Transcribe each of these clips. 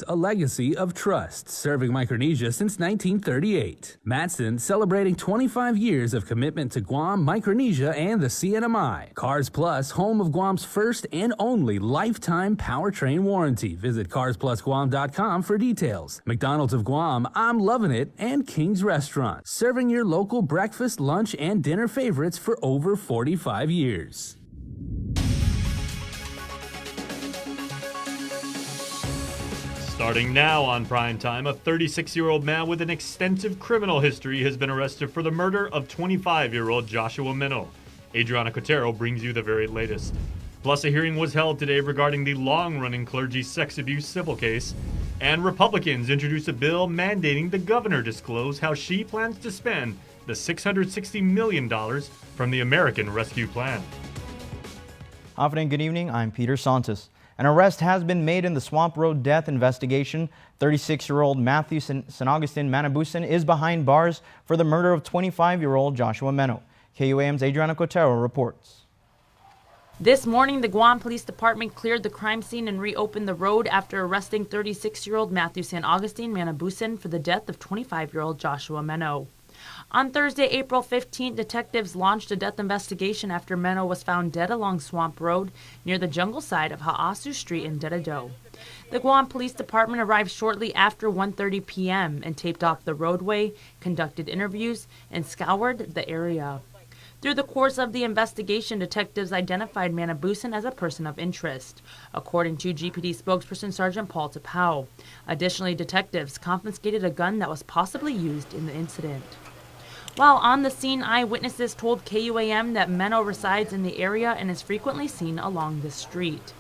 A legacy of trust, serving Micronesia since 1938. Matson, celebrating 25 years of commitment to Guam, Micronesia, and the CNMI. Cars Plus, home of Guam's first and only lifetime powertrain warranty. Visit carsplusguam.com for details. McDonald's of Guam, I'm loving it, and King's Restaurant, serving your local breakfast, lunch, and dinner favorites for over 45 years. Starting now on Primetime, a 36-year-old man with an extensive criminal history has been arrested for the murder of 25-year-old Joshua Minnow. Adriana Cotero brings you the very latest. Plus, a hearing was held today regarding the long-running clergy sex abuse civil case, and Republicans introduced a bill mandating the governor disclose how she plans to spend the $660 million from the American Rescue Plan. Afternoon, good evening. I'm Peter Santos. An arrest has been made in the Swamp Road death investigation. 36-year-old Matthew San Agustin Manabusan is behind bars for the murder of 25-year-old Joshua Minnow. KUAM's Adriana Cotero reports. This morning, the Guam Police Department cleared the crime scene and reopened the road after arresting 36-year-old Matthew San Agustin Manabusan for the death of 25-year-old Joshua Minnow. On Thursday, April 15th, detectives launched a death investigation after Minnow was found dead along Swamp Road near the jungle side of Ha'asu Street in Dedado. The Guam Police Department arrived shortly after 1:30 p.m. and taped off the roadway, conducted interviews, and scoured the area. Through the course of the investigation, detectives identified Manabusan as a person of interest, according to GPD spokesperson Sergeant Paul Tapau. Additionally, detectives confiscated a gun that was possibly used in the incident. While on the scene, eyewitnesses told KUAM that Minnow resides in the area and is frequently seen along this street.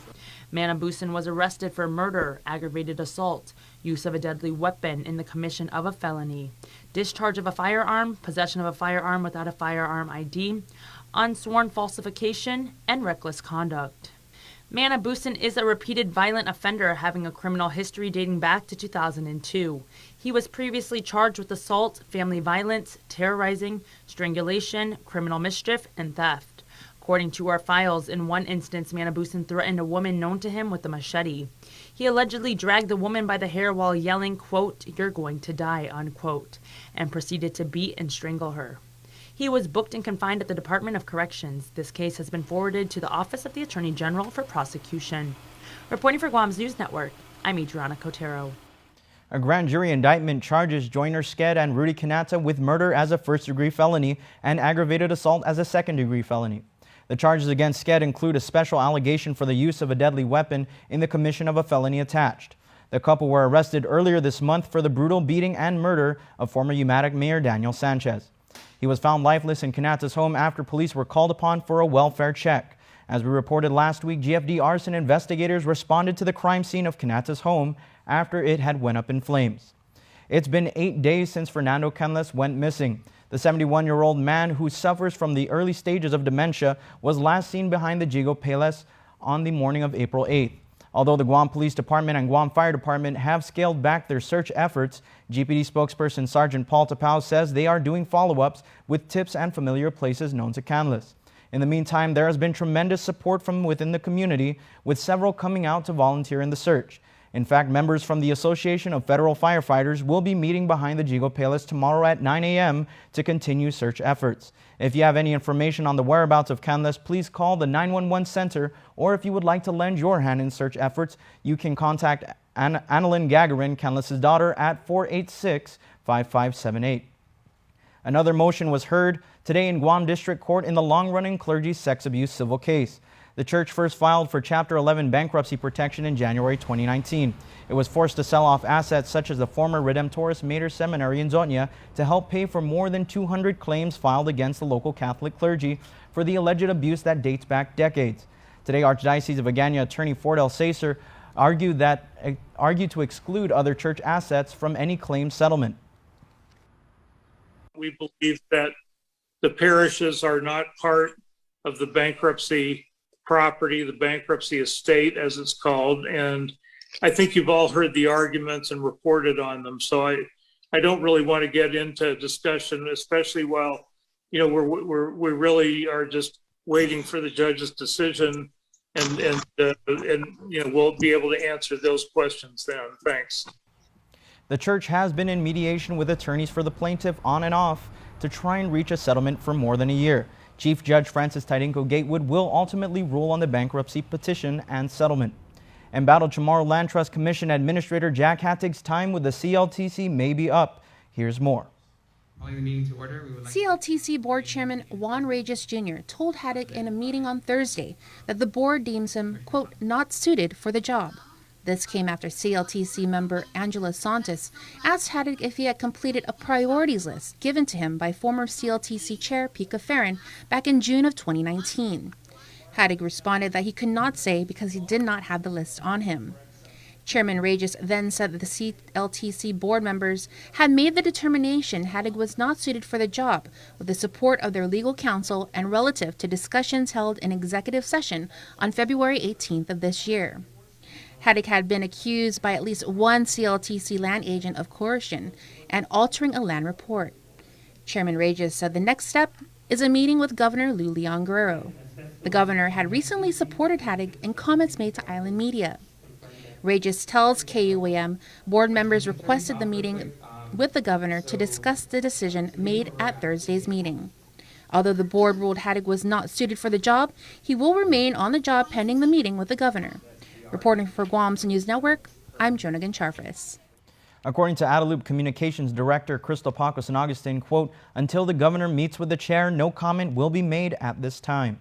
Manabusan was arrested for murder, aggravated assault, use of a deadly weapon in the commission of a felony, discharge of a firearm, possession of a firearm without a firearm ID, unsworn falsification, and reckless conduct. Manabusan is a repeated violent offender having a criminal history dating back to 2002. He was previously charged with assault, family violence, terrorizing, strangulation, criminal mischief, and theft. According to our files, in one instance, Manabusan threatened a woman known to him with a machete. He allegedly dragged the woman by the hair while yelling, quote, "You're going to die," unquote, and proceeded to beat and strangle her. He was booked and confined at the Department of Corrections. This case has been forwarded to the Office of the Attorney General for prosecution. Reporting for Guam's News Network, I'm Adriana Cotero. A grand jury indictment charges Joyner Sked and Rudy Kanata with murder as a first-degree felony and aggravated assault as a second-degree felony. The charges against Sked include a special allegation for the use of a deadly weapon in the commission of a felony attached. The couple were arrested earlier this month for the brutal beating and murder of former Umatic Mayor Daniel Sanchez. He was found lifeless in Kanata's home after police were called upon for a welfare check. As we reported last week, GFD arson investigators responded to the crime scene of Kanata's home after it had went up in flames. It's been 8 days since Fernando Canles went missing. The 71-year-old man who suffers from the early stages of dementia was last seen behind the GDOE on the morning of April 8th. Although the Guam Police Department and Guam Fire Department have scaled back their search efforts, GPD spokesperson Sergeant Paul Tapau says they are doing follow-ups with tips and familiar places known to Canles. In the meantime, there has been tremendous support from within the community, with several coming out to volunteer in the search. In fact, members from the Association of Federal Firefighters will be meeting behind the GDOE tomorrow at 9 a.m. to continue search efforts. If you have any information on the whereabouts of Canles, please call the 911 center, or if you would like to lend your hand in search efforts, you can contact Annalyn Gagarin, Canles' daughter, at 486-5578. Another motion was heard today in Guam District Court in the long-running clergy sex abuse civil case. The church first filed for Chapter 11 bankruptcy protection in January 2019. It was forced to sell off assets such as the former Redemptorist Mater Seminary in Zonia to help pay for more than 200 claims filed against the local Catholic clergy for the alleged abuse that dates back decades. Today, Archdiocese of Agana attorney Ford L. Sacer argued to exclude other church assets from any claim settlement. We believe that the parishes are not part of the bankruptcy property, the bankruptcy estate, as it's called. And I think you've all heard the arguments and reported on them. So I don't really want to get into discussion, especially while, we really are just waiting for the judge's decision and we'll be able to answer those questions then. Thanks. The church has been in mediation with attorneys for the plaintiff on and off to try and reach a settlement for more than a year. Chief Judge Francis Tyrinko Gatewood will ultimately rule on the bankruptcy petition and settlement. Embattled Chamorro Land Trust Commission Administrator Jack Hattig's time with the CLTC may be up. Here's more. CLTC Board Chairman Juan Regis Jr. told Hattig in a meeting on Thursday that the board deems him, quote, not suited for the job. This came after CLTC member Angela Santos asked Hattig if he had completed a priorities list given to him by former CLTC Chair Pika Farron back in June of 2019. Hattig responded that he could not say because he did not have the list on him. Chairman Regis then said that the CLTC board members had made the determination Hattig was not suited for the job with the support of their legal counsel and relative to discussions held in executive session on February 18th of this year. Hattig had been accused by at least one CLTC land agent of coercion and altering a land report. Chairman Regis said the next step is a meeting with Governor Lou Leon Guerrero. The governor had recently supported Hattig in comments made to Island Media. Regis tells KUAM board members requested the meeting with the governor to discuss the decision made at Thursday's meeting. Although the board ruled Hattig was not suited for the job, he will remain on the job pending the meeting with the governor. Reporting for Guam's News Network, I'm Jonagan Charfis. According to Adelup Communications Director Crystal Paco San Agustin, quote, until the governor meets with the chair, no comment will be made at this time.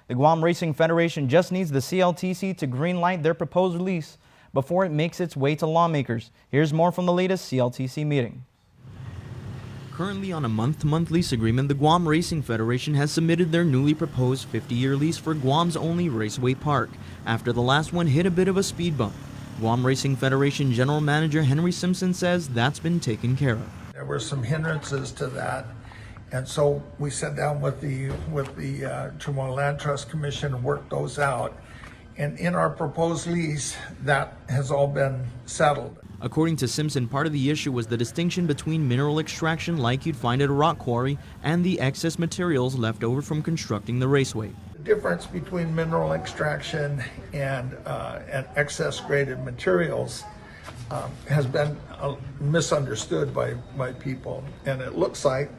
The Guam Racing Federation just needs the CLTC to greenlight their proposed release before it makes its way to lawmakers. Here's more from the latest CLTC meeting. Currently on a month-to-month lease agreement, the Guam Racing Federation has submitted their newly proposed 50-year lease for Guam's only raceway park, after the last one hit a bit of a speed bump. Guam Racing Federation General Manager Henry Simpson says that's been taken care of. There were some hindrances to that, and so we sat down with the Chamorro Land Trust Commission and worked those out. And in our proposed lease, that has all been settled. According to Simpson, part of the issue was the distinction between mineral extraction like you'd find at a rock quarry and the excess materials left over from constructing the raceway. The difference between mineral extraction and excess graded materials has been misunderstood by people. And it looks like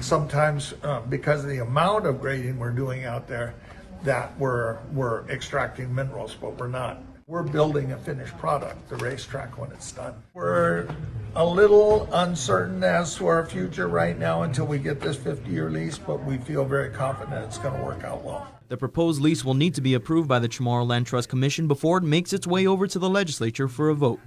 sometimes because of the amount of grading we're doing out there, that we're extracting minerals, but we're not. We're building a finished product, the racetrack, when it's done. We're a little uncertain as to our future right now until we get this 50-year lease, but we feel very confident it's going to work out well. The proposed lease will need to be approved by the Chamorro Land Trust Commission before it makes its way over to the legislature for a vote.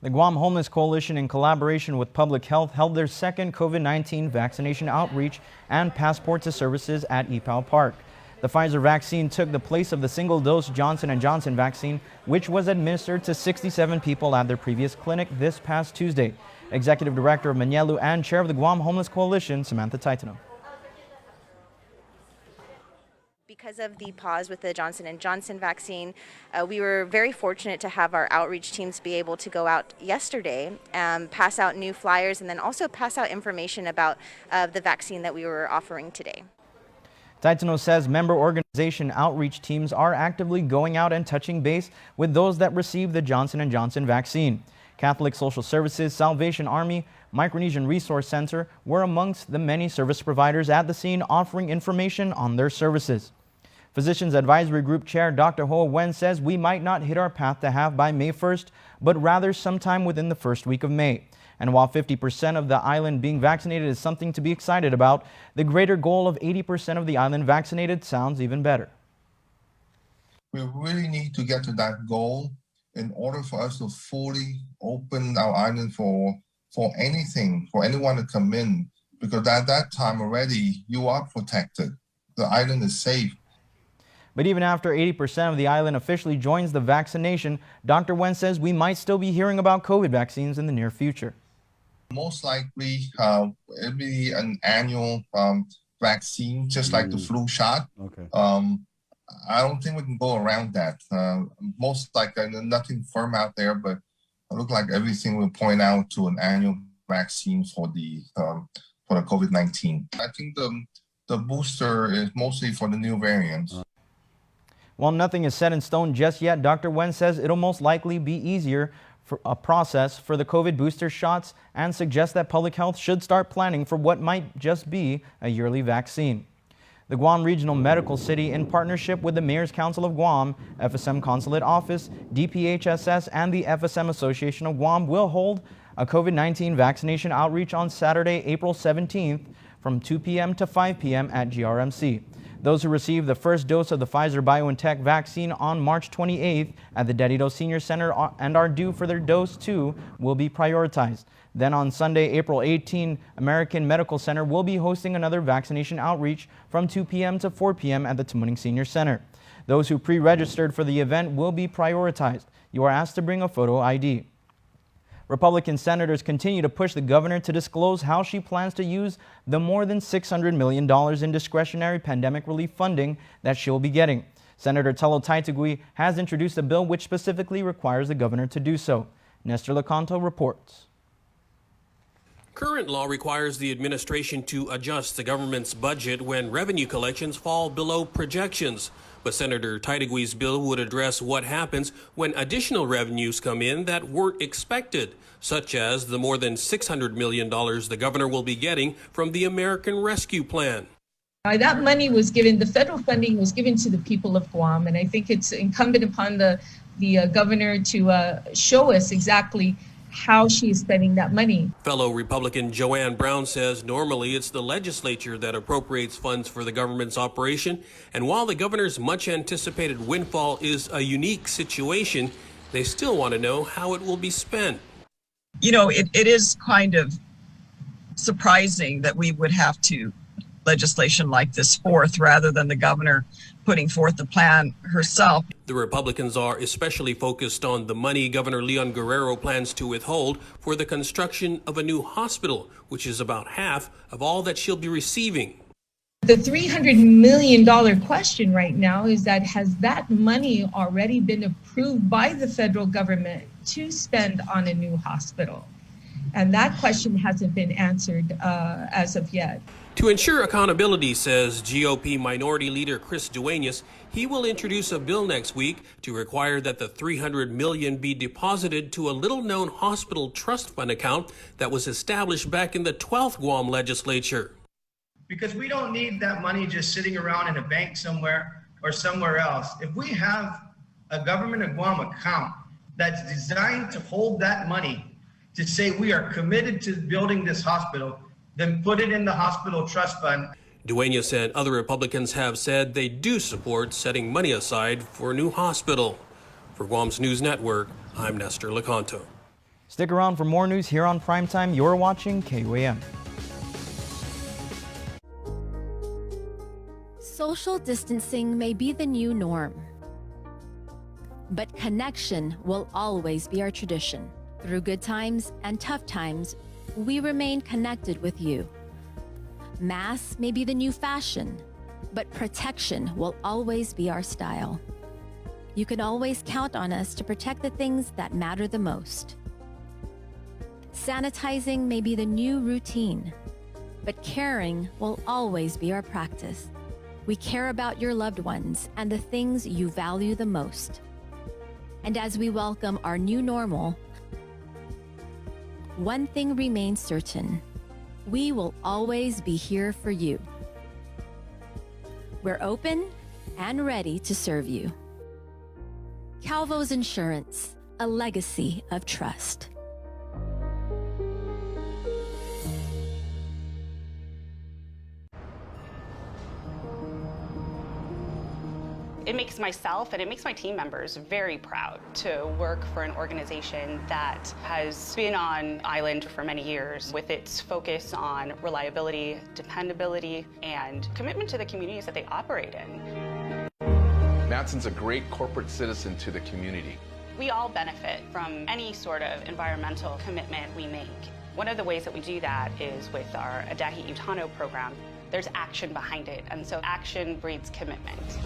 The Guam Homeless Coalition, in collaboration with Public Health, held their second COVID-19 vaccination outreach and passport to services at EPAL Park. The Pfizer vaccine took the place of the single-dose Johnson & Johnson vaccine, which was administered to 67 people at their previous clinic this past Tuesday. Executive Director of Manelu and Chair of the Guam Homeless Coalition, Samantha Taitano. Because of the pause with the Johnson & Johnson vaccine, we were very fortunate to have our outreach teams be able to go out yesterday and pass out new flyers and then also pass out information about the vaccine that we were offering today. Taitano says member organization outreach teams are actively going out and touching base with those that received the Johnson & Johnson vaccine. Catholic Social Services, Salvation Army, Micronesian Resource Center were amongst the many service providers at the scene offering information on their services. Physicians Advisory Group Chair Dr. Hoa Wen says we might not hit our path to have by May 1st, but rather sometime within the first week of May. And while 50% of the island being vaccinated is something to be excited about, the greater goal of 80% of the island vaccinated sounds even better. We really need to get to that goal in order for us to fully open our island for anything, for anyone to come in, because at that time already you are protected. The island is safe. But even after 80% of the island officially joins the vaccination, Dr. Wen says we might still be hearing about COVID vaccines in the near future. Most likely, it'll be an annual vaccine, just like the flu shot. Okay. I don't think we can go around that. Most likely, nothing firm out there, but it looks like everything will point out to an annual vaccine for the COVID-19. I think the booster is mostly for the new variants. While nothing is set in stone just yet, Dr. Wen says it'll most likely be easier for a process for the COVID booster shots and suggests that public health should start planning for what might just be a yearly vaccine. The Guam Regional Medical City, in partnership with the Mayor's Council of Guam, FSM Consulate Office, DPHSS, and the FSM Association of Guam, will hold a COVID-19 vaccination outreach on Saturday, April 17th from 2 p.m. to 5 p.m. at GRMC. Those who receive the first dose of the Pfizer-BioNTech vaccine on March 28th at the Dedido Senior Center and are due for their dose 2 will be prioritized. Then on Sunday, April 18, American Medical Center will be hosting another vaccination outreach from 2 p.m. to 4 p.m. at the Tumuning Senior Center. Those who pre-registered for the event will be prioritized. You are asked to bring a photo ID. Republican senators continue to push the governor to disclose how she plans to use the more than $600 million in discretionary pandemic relief funding that she'll be getting. Senator Tello Taitagui has introduced a bill which specifically requires the governor to do so. Nestor Lecanto reports. Current law requires the administration to adjust the government's budget when revenue collections fall below projections. But Senator Taitagui's bill would address what happens when additional revenues come in that weren't expected, such as the more than $600 million the governor will be getting from the American Rescue Plan. That money was given, the federal funding was given to the people of Guam, and I think it's incumbent upon the governor to show us exactly how she is spending that money. Fellow Republican Joanne Brown says normally it's the legislature that appropriates funds for the government's operation, and while the governor's much anticipated windfall is a unique situation, they still want to know how it will be spent. You know, it is kind of surprising that we would have to legislation like this forth rather than the governor putting forth the plan herself. The Republicans are especially focused on the money Governor Leon Guerrero plans to withhold for the construction of a new hospital, which is about half of all that she'll be receiving. The $300 million question right now is that has that money already been approved by the federal government to spend on a new hospital? And that question hasn't been answered as of yet. To ensure accountability, says GOP Minority Leader Chris Duenas, he will introduce a bill next week to require that the $300 million be deposited to a little-known hospital trust fund account that was established back in the 12th Guam legislature. Because we don't need that money just sitting around in a bank somewhere or somewhere else. If we have a Government of Guam account that's designed to hold that money to say we are committed to building this hospital, then put it in the hospital trust fund. Duenas and other Republicans have said they do support setting money aside for a new hospital. For Guam's News Network, I'm Nestor Lecanto. Stick around for more news here on Primetime. You're watching KUAM. Social distancing may be the new norm, but connection will always be our tradition. Through good times and tough times, we remain connected with you. Masks may be the new fashion, but protection will always be our style. You can always count on us to protect the things that matter the most. Sanitizing may be the new routine, but caring will always be our practice. We care about your loved ones and the things you value the most. And as we welcome our new normal, one thing remains certain: we will always be here for you. We're open and ready to serve you. Calvo's Insurance, a legacy of trust. It makes myself and it makes my team members very proud to work for an organization that has been on island for many years with its focus on reliability, dependability, and commitment to the communities that they operate in. Matson's a great corporate citizen to the community. We all benefit from any sort of environmental commitment we make. One of the ways that we do that is with our Adahi Utano program. There's action behind it, and so action breeds commitment.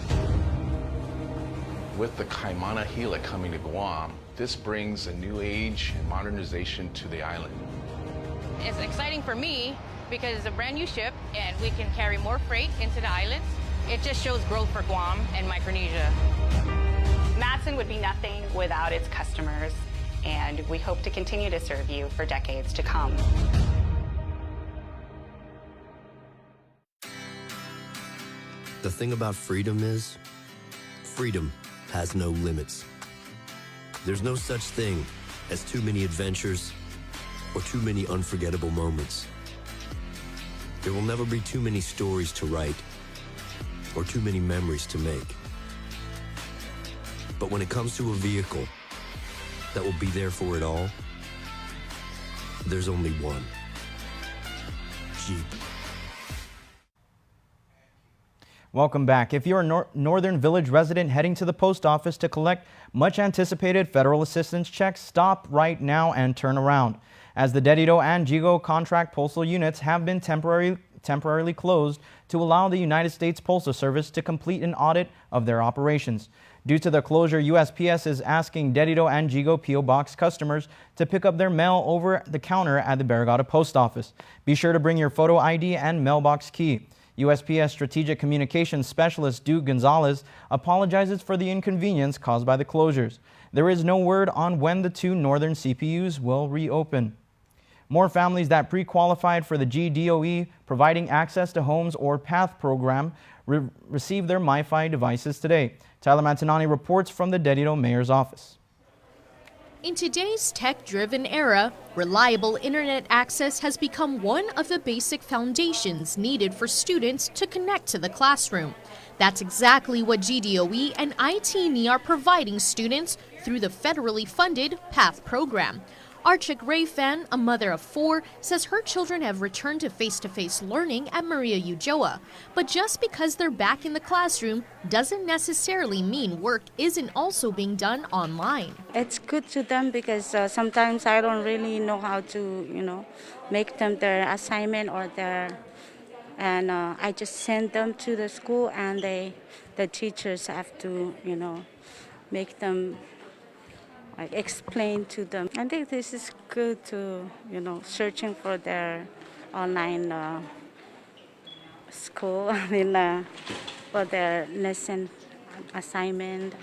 With the Kaimana Gila coming to Guam, this brings a new age and modernization to the island. It's exciting for me because it's a brand new ship and we can carry more freight into the islands. It just shows growth for Guam and Micronesia. Matson would be nothing without its customers, and we hope to continue to serve you for decades to come. The thing about freedom is, freedom has no limits. There's no such thing as too many adventures or too many unforgettable moments. There will never be too many stories to write or too many memories to make. But when it comes to a vehicle that will be there for it all, there's only one: Jeep. Welcome back. If you're a Northern Village resident heading to the post office to collect much anticipated federal assistance checks, stop right now and turn around, as the DDO and GDOE contract postal units have been temporarily closed to allow the United States Postal Service to complete an audit of their operations. Due to the closure, USPS is asking DDO and GDOE PO Box customers to pick up their mail over the counter at the Barrigada Post Office. Be sure to bring your photo ID and mailbox key. USPS Strategic Communications Specialist Duke Gonzalez apologizes for the inconvenience caused by the closures. There is no word on when the two northern CPUs will reopen. More families that pre-qualified for the GDOE Providing Access to Homes or PATH program received their MiFi devices today. Tyler Mantanani reports from the DDO Mayor's office. In today's tech-driven era, reliable internet access has become one of the basic foundations needed for students to connect to the classroom. That's exactly what GDOE and IT&E are providing students through the federally funded PATH program. Archik Rayfan, a mother of 4, says her children have returned to face-to-face learning at Maria Ujoa. But just because they're back in the classroom doesn't necessarily mean work isn't also being done online. It's good to them because sometimes I don't really know how to, make them their assignment or and I just send them to the school and the teachers have to, make them explain to them. I think this is good to, searching for their online school, for their lesson assignment.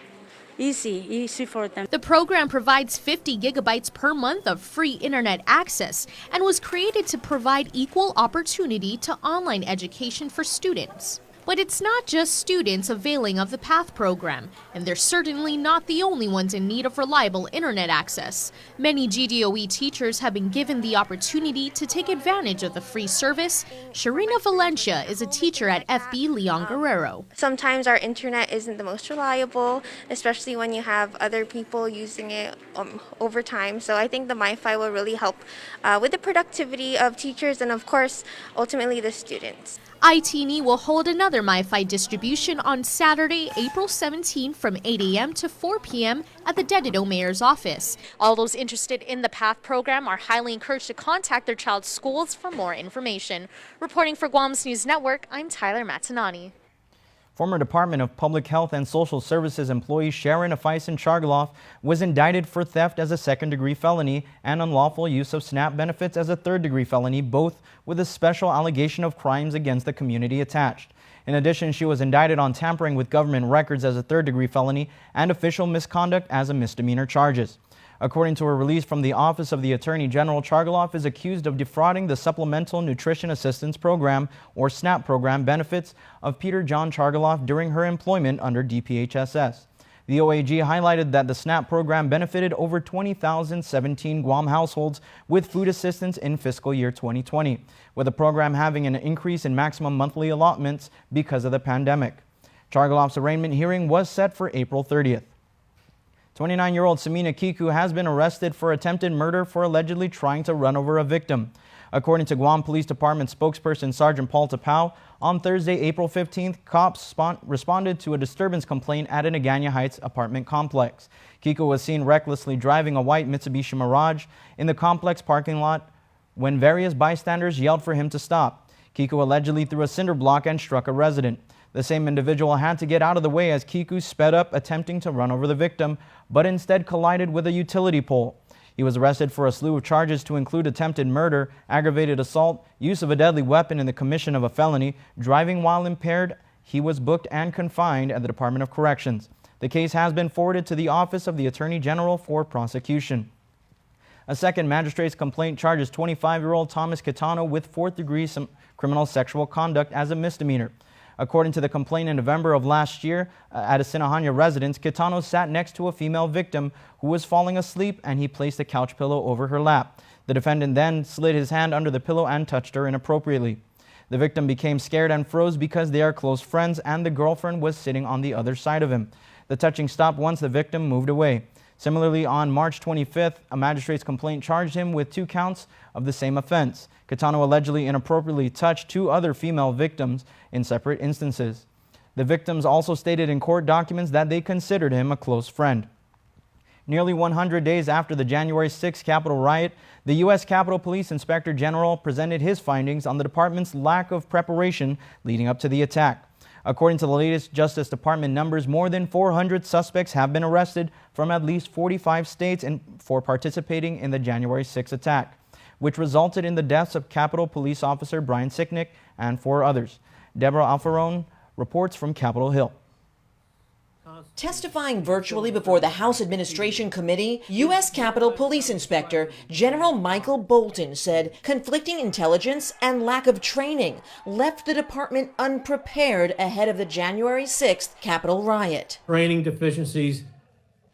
Easy for them. The program provides 50 gigabytes per month of free internet access and was created to provide equal opportunity to online education for students. But it's not just students availing of the PATH program, and they're certainly not the only ones in need of reliable internet access. Many GDOE teachers have been given the opportunity to take advantage of the free service. Sharina Valencia is a teacher at FB Leon Guerrero. Sometimes our internet isn't the most reliable, especially when you have other people using it over time. So I think the MiFi will really help with the productivity of teachers and, of course, ultimately the students. IT&E will hold another MiFi distribution on Saturday, April 17 from 8 a.m. to 4 p.m. at the DDO Mayor's office. All those interested in the PATH program are highly encouraged to contact their child's schools for more information. Reporting for Guam's News Network, I'm Tyler Matanani. Former Department of Public Health and Social Services employee Sharon Afaisan Chargaloff was indicted for theft as a second-degree felony and unlawful use of SNAP benefits as a third-degree felony, both with a special allegation of crimes against the community attached. In addition, she was indicted on tampering with government records as a third-degree felony and official misconduct as a misdemeanor charges. According to a release from the Office of the Attorney General, Chargaloff is accused of defrauding the Supplemental Nutrition Assistance Program, or SNAP program, benefits of Peter John Chargaloff during her employment under DPHSS. The OAG highlighted that the SNAP program benefited over 20,017 Guam households with food assistance in fiscal year 2020, with the program having an increase in maximum monthly allotments because of the pandemic. Chargaloff's arraignment hearing was set for April 30th. 29-year-old Samina Kiku has been arrested for attempted murder for allegedly trying to run over a victim. According to Guam Police Department spokesperson Sergeant Paul Tapao, on Thursday, April 15th, cops responded to a disturbance complaint at an Agana Heights apartment complex. Kiku was seen recklessly driving a white Mitsubishi Mirage in the complex parking lot when various bystanders yelled for him to stop. Kiku allegedly threw a cinder block and struck a resident. The same individual had to get out of the way as Kiku sped up, attempting to run over the victim, but instead collided with a utility pole. He was arrested for a slew of charges to include attempted murder, aggravated assault, use of a deadly weapon in the commission of a felony, driving while impaired. he was booked and confined at the Department of Corrections. The case has been forwarded to the Office of the Attorney General for prosecution. A second magistrate's complaint charges 25-year-old Thomas Kitano with fourth-degree criminal sexual conduct as a misdemeanor. According to the complaint, in November of last year, at a Sinahanya residence, Kitano sat next to a female victim who was falling asleep, and he placed a couch pillow over her lap. The defendant then slid his hand under the pillow and touched her inappropriately. The victim became scared and froze because they are close friends, and the girlfriend was sitting on the other side of him. The touching stopped once the victim moved away. Similarly, on March 25th, a magistrate's complaint charged him with 2 counts of the same offense. Kitano allegedly inappropriately touched 2 other female victims in separate instances. The victims also stated in court documents that they considered him a close friend. Nearly 100 days after the January 6th Capitol riot, the U.S. Capitol Police Inspector General presented his findings on the department's lack of preparation leading up to the attack. According to the latest Justice Department numbers, more than 400 suspects have been arrested from at least 45 states for participating in the January 6th attack, which resulted in the deaths of Capitol Police Officer Brian Sicknick and 4 others. Deborah Alfarone reports from Capitol Hill. Testifying virtually before the House Administration Committee, U.S. Capitol Police Inspector General Michael Bolton said conflicting intelligence and lack of training left the department unprepared ahead of the January 6th Capitol riot. Training deficiencies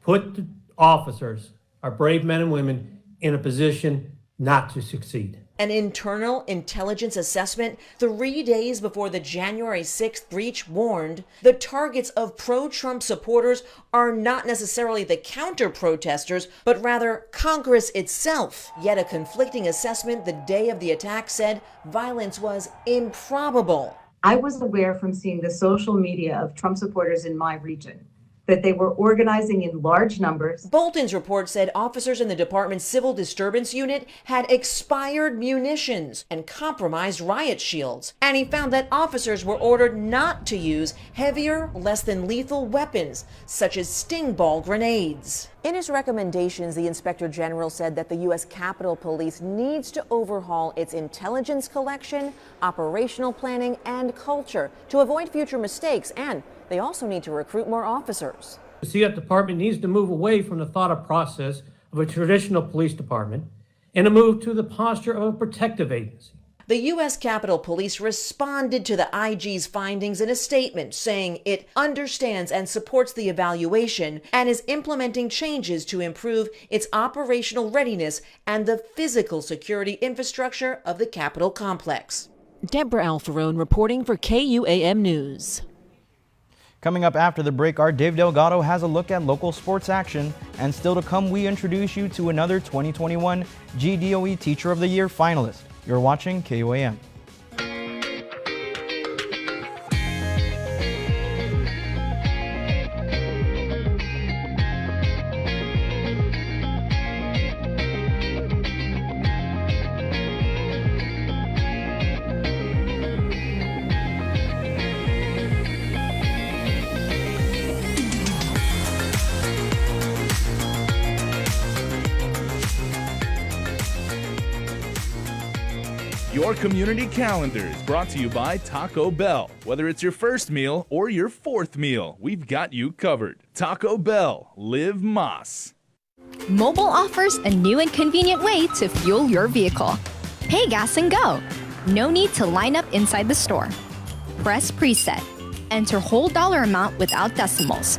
put the officers, our brave men and women, in a position not to succeed. An internal intelligence assessment 3 days before the January 6th breach warned the targets of pro-Trump supporters are not necessarily the counter-protesters, but rather Congress itself. Yet a conflicting assessment the day of the attack said violence was improbable. I was aware from seeing the social media of Trump supporters in my region that they were organizing in large numbers. Bolton's report said officers in the department's civil disturbance unit had expired munitions and compromised riot shields. And he found that officers were ordered not to use heavier, less than lethal weapons, such as sting ball grenades. In his recommendations, the Inspector General said that the U.S. Capitol Police needs to overhaul its intelligence collection, operational planning, and culture to avoid future mistakes, and they also need to recruit more officers. The CF department needs to move away from the thought of process of a traditional police department and to move to the posture of a protective agency. The U.S. Capitol Police responded to the IG's findings in a statement saying it understands and supports the evaluation and is implementing changes to improve its operational readiness and the physical security infrastructure of the Capitol complex. Deborah Alfarone reporting for KUAM News. Coming up after the break, our Dave Delgado has a look at local sports action. And still to come, we introduce you to another 2021 GDOE Teacher of the Year finalist. You're watching KUAM. Your community calendar is brought to you by Taco Bell. Whether it's your first meal or your fourth meal, we've got you covered. Taco Bell, live Más. Mobile offers a new and convenient way to fuel your vehicle. Pay gas and go. No need to line up inside the store. Press preset. Enter whole dollar amount without decimals.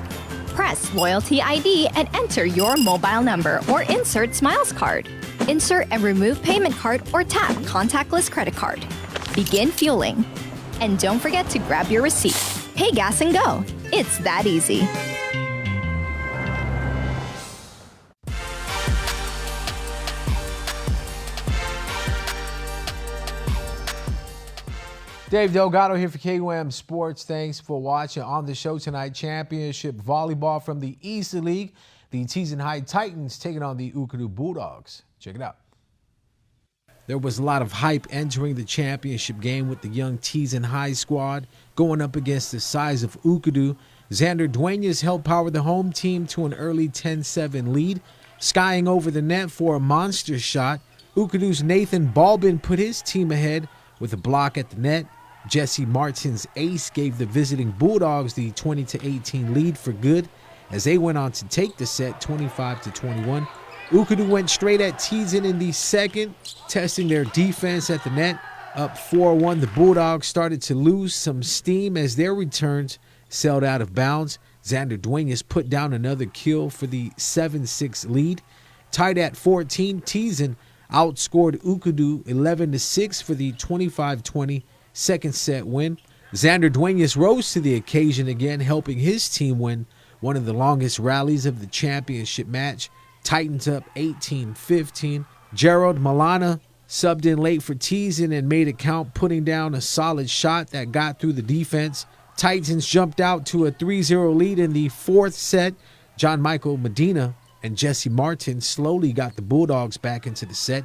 Press Loyalty ID and enter your mobile number or insert Smiles card. Insert and remove payment card or tap contactless credit card. Begin fueling. And don't forget to grab your receipt. Pay gas and go. It's that easy. Dave Delgado here for KUAM Sports. Thanks for watching. On the show tonight, championship volleyball from the East League. The Teason High Titans taking on the Ukadu Bulldogs. Check it out. There was a lot of hype entering the championship game with the young Teason High squad going up against the size of Ukadu. Xander Duenas helped power the home team to an early 10-7 lead, skying over the net for a monster shot. Ukadu's Nathan Balbin put his team ahead with a block at the net. Jesse Martin's ace gave the visiting Bulldogs the 20-18 lead for good as they went on to take the set 25-21. Ukadu went straight at Teason in the second, testing their defense at the net. Up 4-1, the Bulldogs started to lose some steam as their returns sailed out of bounds. Xander Duenas put down another kill for the 7-6 lead. Tied at 14, Teason outscored Ukadu 11-6 for the 25-20 second set win. Xander Duenas rose to the occasion again, helping his team win one of the longest rallies of the championship match. Titans up 18-15. Gerald Milana subbed in late for Teason and made it count, putting down a solid shot that got through the defense. Titans jumped out to a 3-0 lead in the fourth set. John Michael Medina and Jesse Martin slowly got the Bulldogs back into the set.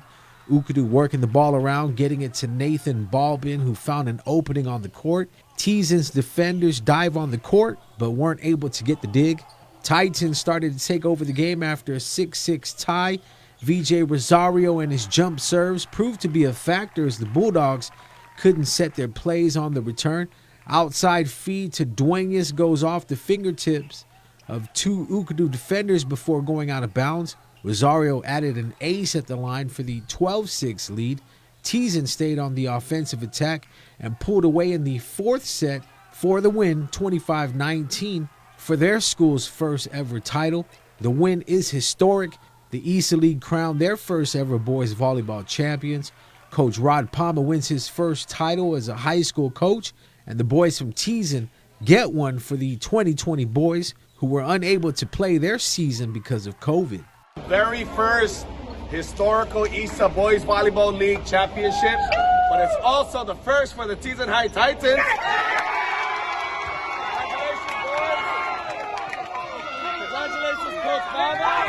Ukadu working the ball around, getting it to Nathan Balbin, who found an opening on the court. Teason's defenders dive on the court, but weren't able to get the dig. Titans started to take over the game after a 6-6 tie. VJ Rosario and his jump serves proved to be a factor as the Bulldogs couldn't set their plays on the return. Outside feed to Duenas goes off the fingertips of two Ukadu defenders before going out of bounds. Rosario added an ace at the line for the 12-6 lead. Teason stayed on the offensive attack and pulled away in the fourth set for the win, 25-19, for their school's first ever title. The win is historic. The East League crowned their first ever boys volleyball champions. Coach Rod Palmer wins his first title as a high school coach, and the boys from Teason get one for the 2020 boys who were unable to play their season because of COVID. Very first historical ESA Boys Volleyball League Championship, but it's also the first for the Teason High Titans. Congratulations, Coach Baba.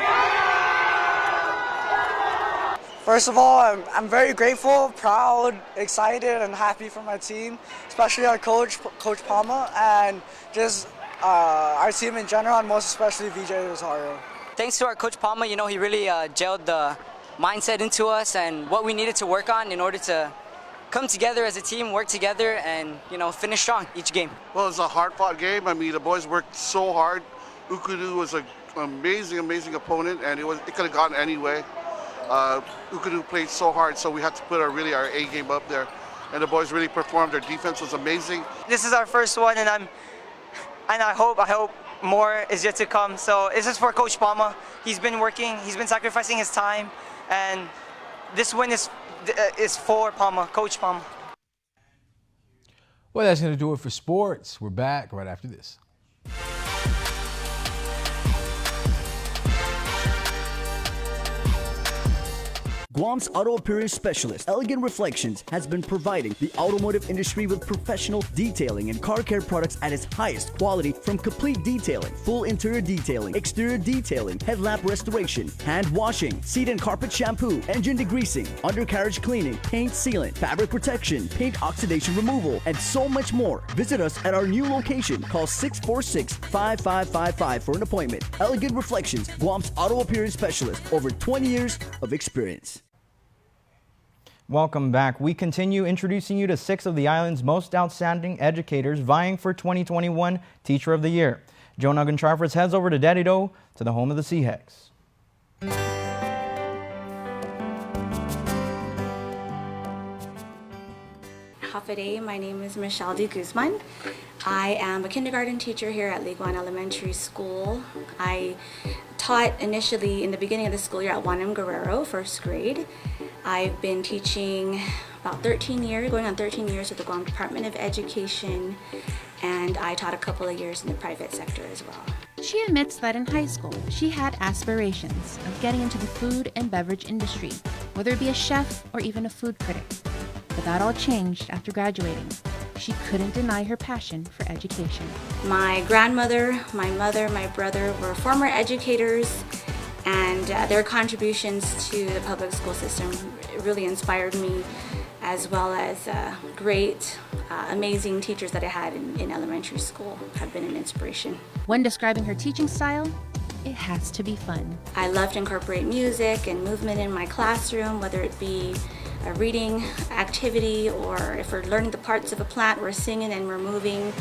First of all, I'm very grateful, proud, excited, and happy for my team, especially our coach, Coach Palma, and just our team in general, and most especially VJ Rosario. Thanks to our Coach Palma, he really gelled the mindset into us and what we needed to work on in order to come together as a team, work together, and finish strong each game. Well, it was a hard-fought game. I mean, the boys worked so hard. Ukadu was an amazing opponent, and it could have gone any way. Ukadu played so hard, so we had to put our A game up there, and the boys really performed. Their defense was amazing. This is our first one, and I hope more is yet to come. So this is for Coach Palma. He's been working, he's been sacrificing his time, and this win is for Palma, Coach Palma. Well, that's going to do it for sports. We're back right after this. Guam's auto appearance specialist, Elegant Reflections, has been providing the automotive industry with professional detailing and car care products at its highest quality, from complete detailing, full interior detailing, exterior detailing, headlamp restoration, hand washing, seat and carpet shampoo, engine degreasing, undercarriage cleaning, paint sealant, fabric protection, paint oxidation removal, and so much more. Visit us at our new location. Call 646-5555 for an appointment. Elegant Reflections, Guam's auto appearance specialist, over 20 years of experience. Welcome back. We continue introducing you to 6 of the island's most outstanding educators vying for 2021 Teacher of the Year. Joe Nugent-Charfers heads over to Dedido, to the home of the Seahawks. Hafa, my name is Michelle de Guzman. I am a kindergarten teacher here at Liguan Elementary School. I taught initially in the beginning of the school year at Juan M. Guerrero, first grade. I've been teaching about 13 years, going on 13 years with the Guam Department of Education, and I taught a couple of years in the private sector as well. She admits that in high school, she had aspirations of getting into the food and beverage industry, whether it be a chef or even a food critic. But that all changed after graduating. She couldn't deny her passion for education. My grandmother, my mother, my brother were former educators, and their contributions to the public school system really inspired me, as well as great, amazing teachers that I had in elementary school have been an inspiration. When describing her teaching style, it has to be fun. I love to incorporate music and movement in my classroom, whether it be a reading activity or if we're learning the parts of a plant, we're singing and we're moving.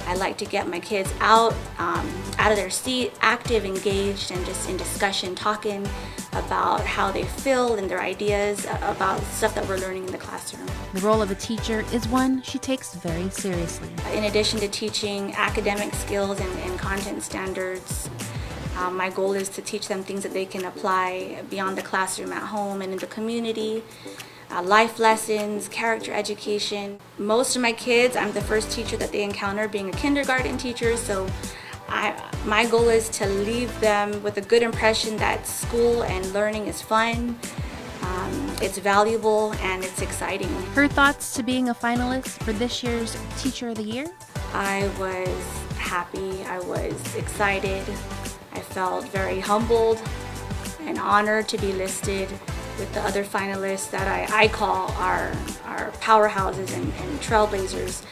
I like to get my kids out of their seat, active, engaged, and just in discussion, talking about how they feel and their ideas about stuff that we're learning in the classroom. The role of a teacher is one she takes very seriously. In addition to teaching academic skills and content standards, my goal is to teach them things that they can apply beyond the classroom at home and in the community. Life lessons, character education. Most of my kids, I'm the first teacher that they encounter being a kindergarten teacher, so my goal is to leave them with a good impression that school and learning is fun, it's valuable, and it's exciting. Her thoughts to being a finalist for this year's Teacher of the Year? I was happy, I was excited, I felt very humbled and honored to be listed with the other finalists that I call our powerhouses and trailblazers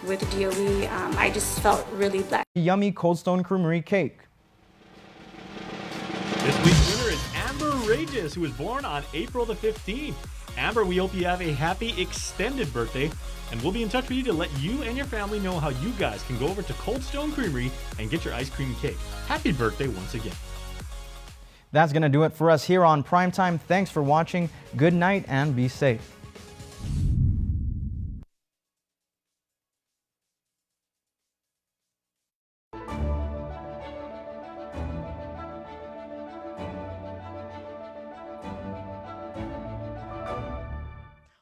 with DOE. I just felt really blessed. Yummy Cold Stone Creamery cake. This week's winner is Amber Rages, who was born on April the 15th. Amber, we hope you have a happy extended birthday, and we'll be in touch with you to let you and your family know how you guys can go over to Cold Stone Creamery and get your ice cream cake. Happy birthday once again. That's going to do it for us here on Primetime. Thanks for watching. Good night and be safe.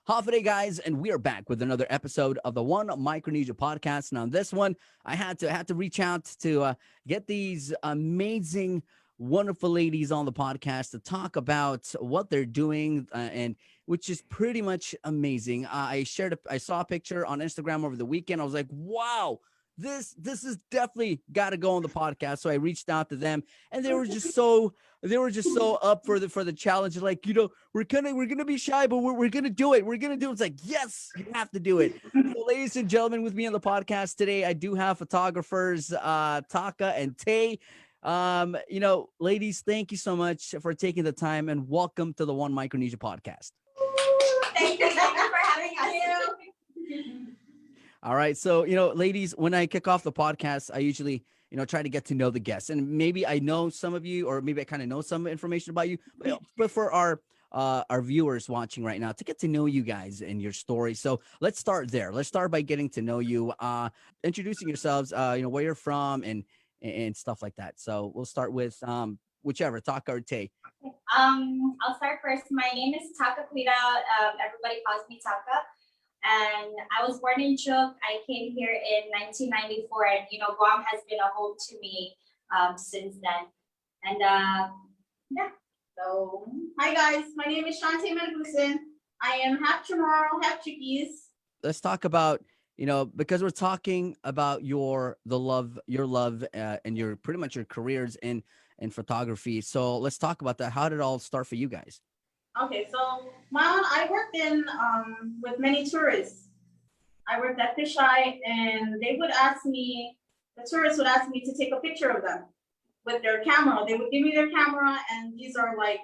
Half a day, guys, and we are back with another episode of the One Micronesia Podcast. And on this one, I had to reach out to get these amazing, wonderful ladies on the podcast to talk about what they're doing, and which is pretty much amazing. I saw a picture on Instagram over the weekend. I was like, wow, this is definitely got to go on the podcast. So I reached out to them, and they were just so up for the challenge. Like, we're gonna be shy, but we're gonna do it. We're gonna do it. It's like, yes, you have to do it. So, ladies and gentlemen, with me on the podcast today, I do have photographers Taka and Tay. Ladies, thank you so much for taking the time, and welcome to the One Micronesia Podcast. Thank you for having us. All right. So, ladies, when I kick off the podcast, I usually, try to get to know the guests, and maybe I know some of you, or maybe I kind of know some information about you, but for our viewers watching right now, to get to know you guys and your story. So let's start there. Let's start by getting to know you, introducing yourselves, where you're from and stuff like that. So we'll start with whichever, Taka or Tay. I'll start first. My name is Taka Kuida. Everybody calls me Taka. And I was born in Chuuk. I came here in 1994, and Guam has been a home to me since then. And yeah. So hi guys, my name is Shantae Mengusin. I am half Chamorro, half Chuukese. Let's talk about, because we're talking about your love and your pretty much your careers in photography. So let's talk about that. How did it all start for you guys? Okay, so I worked in with many tourists. I worked at Fisheye, and the tourists would ask me to take a picture of them with their camera. They would give me their camera, and these are like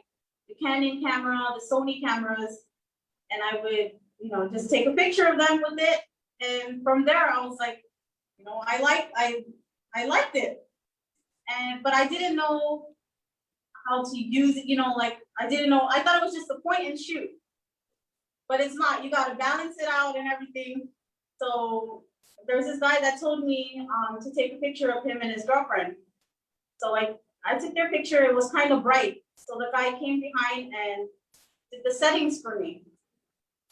the Canon camera, the Sony cameras, and I would, just take a picture of them with it. And from there, I was like, I liked it, but I didn't know how to use it. I didn't know. I thought it was just a point and shoot, but it's not. You got to balance it out and everything. So there's this guy that told me to take a picture of him and his girlfriend. So I took their picture. It was kind of bright. So the guy came behind and did the settings for me.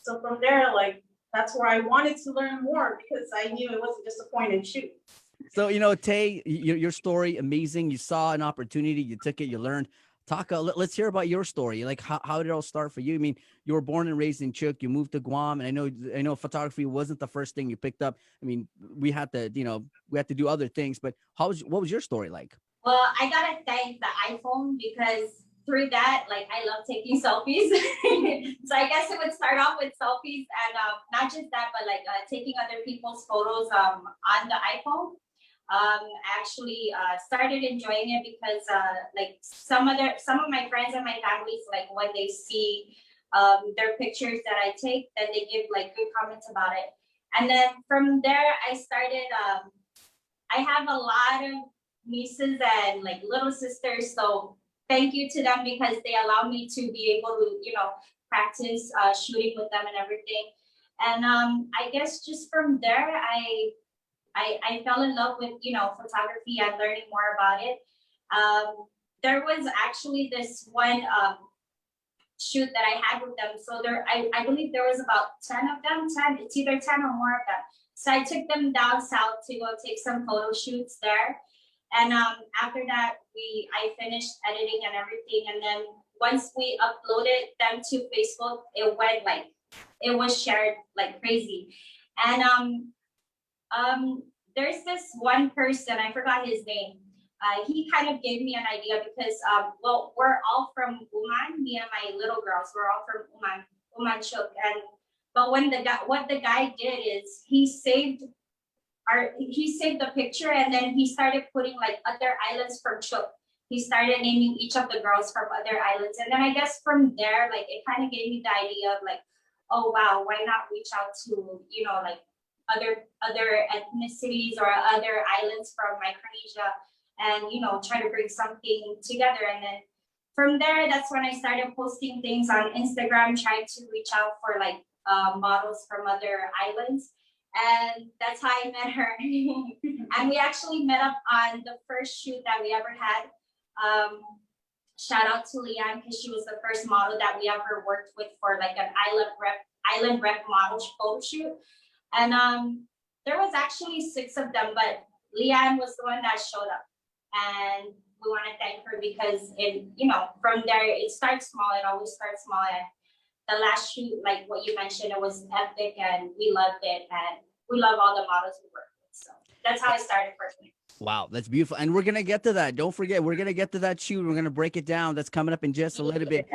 So from there, that's where I wanted to learn more, because I knew it wasn't just a point and shoot. So, Tay, your story, amazing. You saw an opportunity, you took it, you learned. Taka, let's hear about your story. Like, how did it all start for you? I mean, you were born and raised in Chuuk. You moved to Guam, and I know photography wasn't the first thing you picked up. I mean, we had to do other things. But what was your story like? Well, I gotta thank the iPhone, because through that, I love taking selfies. So I guess it would start off with selfies, and not just that, but taking other people's photos on the iPhone. Actually started enjoying it because like some of my friends and my families, like when they see their pictures that I take, then they give like good comments about it. And then from there I started, I have a lot of nieces and like little sisters, so thank you to them because they allow me to be able to, you know, practice shooting with them and everything. And I guess just from there I fell in love with, you know, photography and learning more about it. There was actually this one shoot that I had with them. So I believe there was about 10 of them, it's either 10 or more of them. So I took them down south to go take some photo shoots there. And after that, I finished editing and everything. And then once we uploaded them to Facebook, it was shared like crazy. And there's this one person, I forgot his name. He kind of gave me an idea because, well, we're all from Uman, me and my little girls, we're all from Uman Chuk. But what the guy did is he saved the picture, and then he started putting like other islands from Chuk. He started naming each of the girls from other islands. And then I guess from there, like it kind of gave me the idea of like, oh wow, why not reach out to, you know, like other ethnicities or other islands from Micronesia and, you know, try to bring something together. And then from there, that's when I started posting things on Instagram, trying to reach out for like models from other islands. And that's how I met her. And we actually met up on the first shoot that we ever had. Shout out to Leanne, because she was the first model that we ever worked with for like an island rep model photo shoot. And there was actually 6 of them, but Leanne was the one that showed up. And we want to thank her because from there, it starts small, it always starts small. And the last shoot, like what you mentioned, it was epic and we loved it. And we love all the models we work with. So that's how I started personally. Wow, that's beautiful. And we're going to get to that. Don't forget, we're going to get to that shoot. We're going to break it down. That's coming up in just a little bit.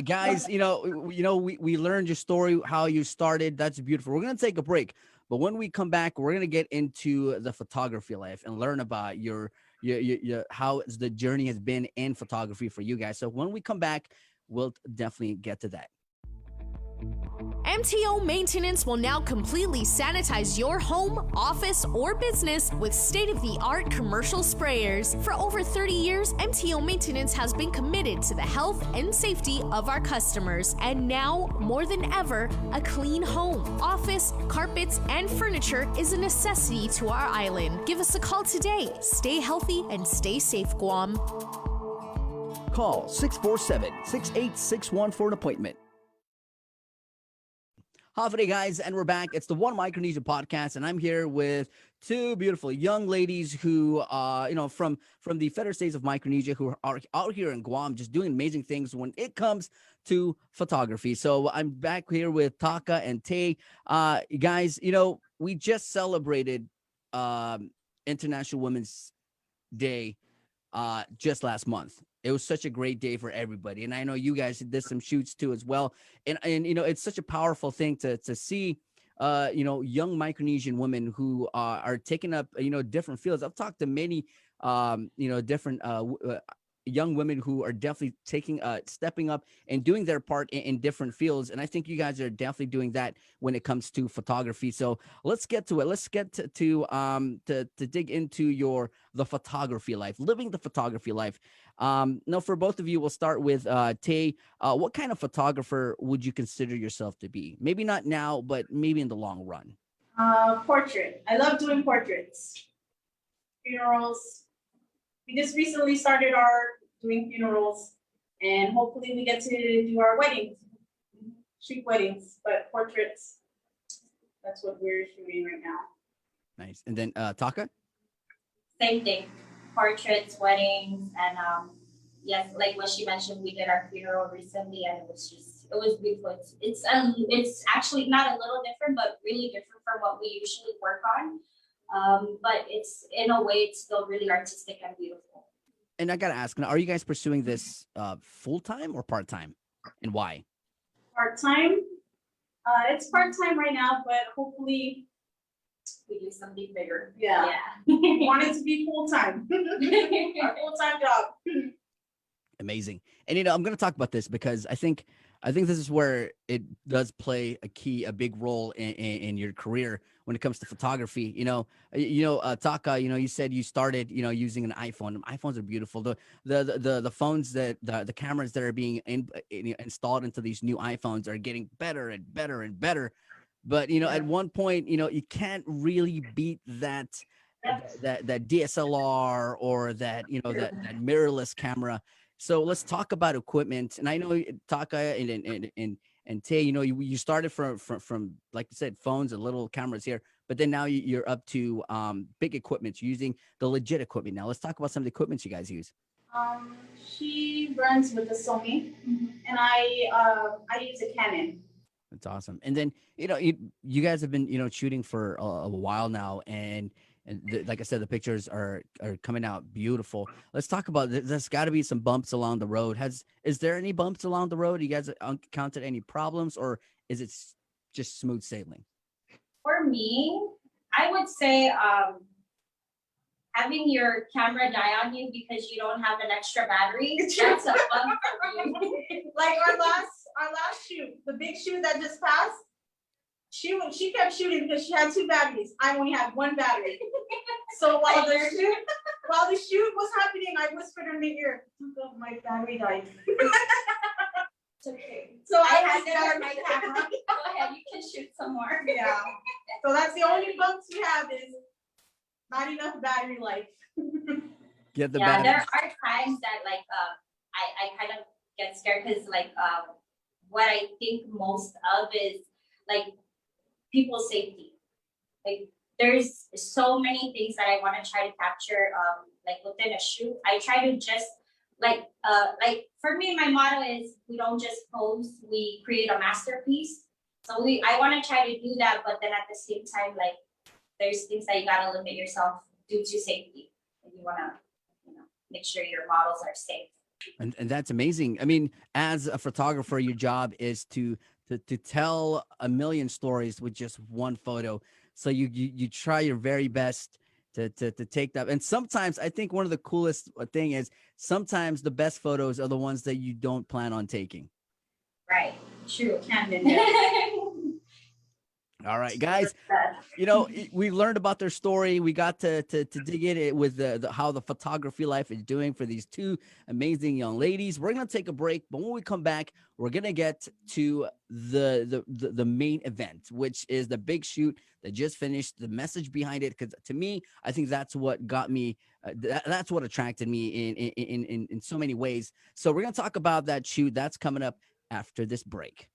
Guys, we learned your story, how you started. That's beautiful. We're going to take a break. But when we come back, we're going to get into the photography life and learn about your how the journey has been in photography for you guys. So when we come back, we'll definitely get to that. MTO Maintenance will now completely sanitize your home, office, or business with state-of-the-art commercial sprayers. For over 30 years, MTO Maintenance has been committed to the health and safety of our customers. And now, more than ever, a clean home, office, carpets, and furniture is a necessity to our island. Give us a call today. Stay healthy and stay safe, Guam. Call 647-6861 for an appointment. Howdy, guys, and we're back. It's the One Micronesia Podcast, and I'm here with 2 beautiful young ladies who, from the Federal States of Micronesia, who are out here in Guam, just doing amazing things when it comes to photography. So I'm back here with Taka and Tay. Guys, we just celebrated International Women's Day just last month. It was such a great day for everybody. And I know you guys did some shoots too as well. And it's such a powerful thing to see, young Micronesian women who are taking up, different fields. I've talked to many, different young women who are definitely stepping up and doing their part in different fields. And I think you guys are definitely doing that when it comes to photography. So let's get to it. Let's get to dig into the photography life, living the photography life. Now, for both of you, we'll start with Tay. What kind of photographer would you consider yourself to be? Maybe not now, but maybe in the long run. Portrait. I love doing portraits. Funerals. We just recently started doing funerals, and hopefully we get to do our weddings, shoot weddings, but portraits, that's what we're shooting right now. Nice. And then Taka? Same thing, portraits, weddings, and yes, like what she mentioned, we did our funeral recently, and it was beautiful. It's actually not a little different, but really different from what we usually work on. But it's, in a way, it's still really artistic and beautiful. And I gotta ask, are you guys pursuing this full-time or part-time, and why? Part-time. It's part-time right now, but hopefully We do something bigger. Yeah. Yeah. Want it to be full-time. Our full-time job. Amazing. And you know, I'm going to talk about this because I think this is where it does play a big role in your career when it comes to photography. Taka, you said you started, using an iPhone. iPhones are beautiful. The phones the cameras that are being installed into these new iPhones are getting better and better and better. But at one point, you can't really beat that DSLR or that mirrorless camera. So let's talk about equipment. And I know Taka and Tay, you started from like you said, phones and little cameras here, but then now you're up to big equipment, using the legit equipment. Now let's talk about some of the equipment you guys use. She runs with the Sony, and I use a Canon. That's awesome. And then you guys have been shooting for a while now, and like I said, the pictures are coming out beautiful. Let's talk about there's got to be some bumps along the road. Is there any bumps along the road? You guys encountered any problems, or is it just smooth sailing? For me, I would say having your camera die on you because you don't have an extra battery. That's a bump for me. Like our last shoot, the big shoot that just passed. She kept shooting because she had 2 batteries. I only had 1 battery. So while the shoot was happening, I whispered in the ear, "Oh, my battery died." It's okay. So I had there my camera. Go ahead, you can shoot some more. Yeah. So that's the only bumps we have is not enough battery life. Get the yeah, batteries. there are times that I kind of get scared because what I think most of is people's safety. Like there's so many things that I want to try to capture within a shoot. I try to just for me, my motto is we don't just pose, we create a masterpiece. So I want to try to do that, but then at the same time, there's things that you gotta limit yourself due to safety. And you wanna make sure your models are safe. And that's amazing. I mean, as a photographer, your job is to tell a million stories with just one photo. So you try your very best to take that. And sometimes I think one of the coolest thing is sometimes the best photos are the ones that you don't plan on taking. Right. True. All right, guys, we learned about their story. We got to dig in it with how the photography life is doing for these 2 amazing young ladies. We're going to take a break, but when we come back, we're going to get to the main event, which is the big shoot that just finished, the message behind it. Because to me, I think that's what got me, that's what attracted me in so many ways. So we're going to talk about that shoot. That's coming up after this break.